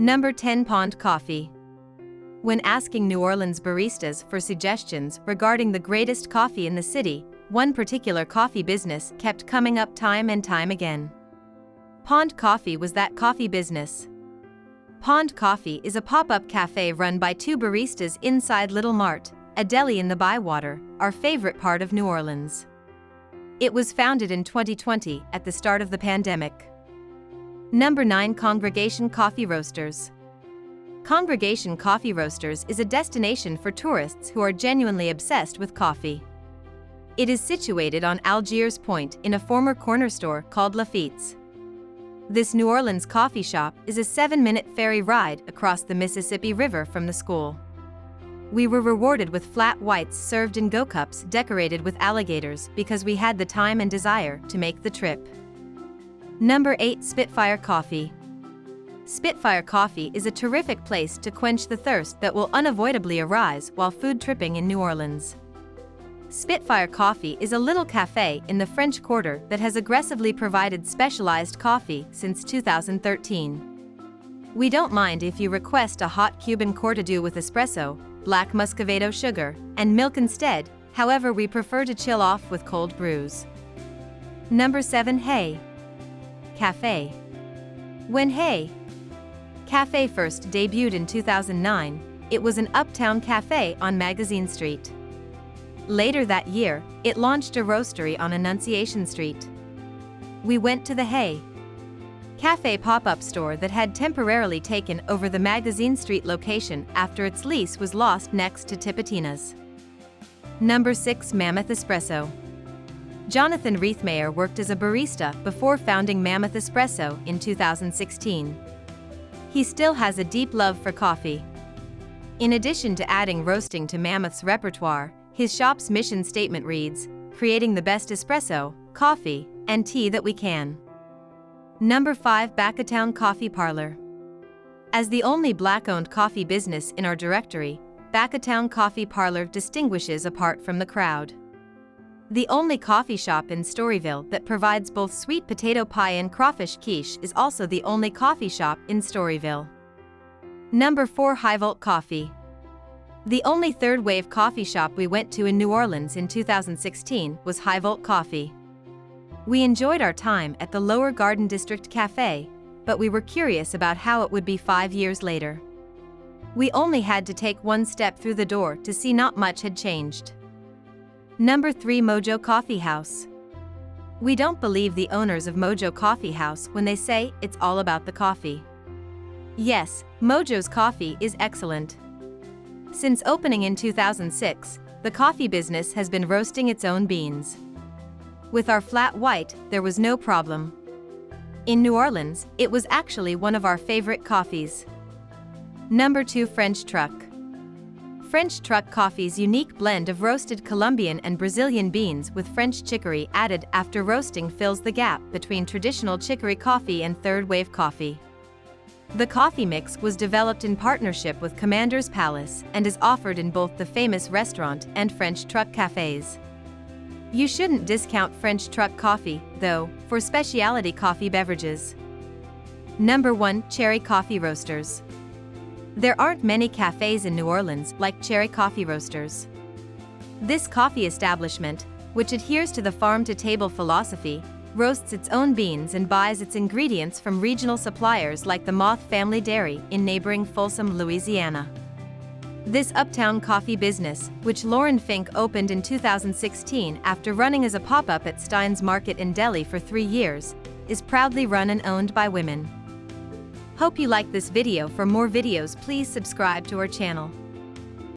Number 10. Pond Coffee. When asking New Orleans baristas for suggestions regarding the greatest coffee in the city, one particular coffee business kept coming up time and time again. Pond Coffee was that coffee business. Pond Coffee is a pop-up cafe run by two baristas inside Little Mart, a deli in the Bywater, our favorite part of New Orleans. It was founded in 2020 at the start of the pandemic. Number 9. Congregation Coffee Roasters. Congregation Coffee Roasters is a destination for tourists who are genuinely obsessed with coffee. It is situated on Algiers Point in a former corner store called Lafitte's. This New Orleans coffee shop is a 7-minute ferry ride across the Mississippi River from the school. We were rewarded with flat whites served in go-cups decorated with alligators because we had the time and desire to make the trip. Number 8. Spitfire Coffee. Spitfire Coffee is a terrific place to quench the thirst that will unavoidably arise while food tripping in New Orleans. Spitfire Coffee is a little cafe in the French Quarter that has aggressively provided specialized coffee since 2013. We don't mind if you request a hot Cuban cortadou with espresso, black muscovado sugar, and milk instead, however we prefer to chill off with cold brews. Number 7. Hey Caffè. When Hey Caffè first debuted in 2009, it was an uptown cafe on Magazine Street. Later that year, it launched a roastery on Annunciation Street. We went to the Hey Cafe pop-up store that had temporarily taken over the Magazine Street location after its lease was lost next to Tipitina's. Number 6. Mammoth Espresso. Jonathan Reithmeyer worked as a barista before founding Mammoth Espresso in 2016. He still has a deep love for coffee. In addition to adding roasting to Mammoth's repertoire, his shop's mission statement reads, "Creating the best espresso, coffee, and tea that we can." Number 5. Backatown Coffee Parlor. As the only Black-owned coffee business in our directory, Backatown Coffee Parlor distinguishes apart from the crowd. The only coffee shop in Storyville that provides both sweet potato pie and crawfish quiche is also the only coffee shop in Storyville. Number 4. High Volt Coffee. The only third-wave coffee shop we went to in New Orleans in 2016 was High Volt Coffee. We enjoyed our time at the Lower Garden District Cafe, but we were curious about how it would be 5 years later. We only had to take one step through the door to see not much had changed. Number 3. Mojo Coffee House. We don't believe the owners of Mojo Coffee House when they say it's all about the coffee. Yes, Mojo's coffee is excellent. Since opening in 2006, the coffee business has been roasting its own beans. With our flat white, there was no problem. In New Orleans, it was actually one of our favorite coffees. Number 2. French Truck. French Truck Coffee's unique blend of roasted Colombian and Brazilian beans with French chicory added after roasting fills the gap between traditional chicory coffee and third-wave coffee. The coffee mix was developed in partnership with Commander's Palace and is offered in both the famous restaurant and French truck cafes. You shouldn't discount French Truck Coffee, though, for specialty coffee beverages. Number 1. Cherry Coffee Roasters. There aren't many cafes in New Orleans like Cherry Coffee Roasters. This coffee establishment, which adheres to the farm-to-table philosophy, roasts its own beans and buys its ingredients from regional suppliers like the Moth Family Dairy in neighboring Folsom, Louisiana. This uptown coffee business, which Lauren Fink opened in 2016 after running as a pop-up at Stein's Market in Delhi for 3 years, is proudly run and owned by women. Hope you liked this video. For more videos, please subscribe to our channel.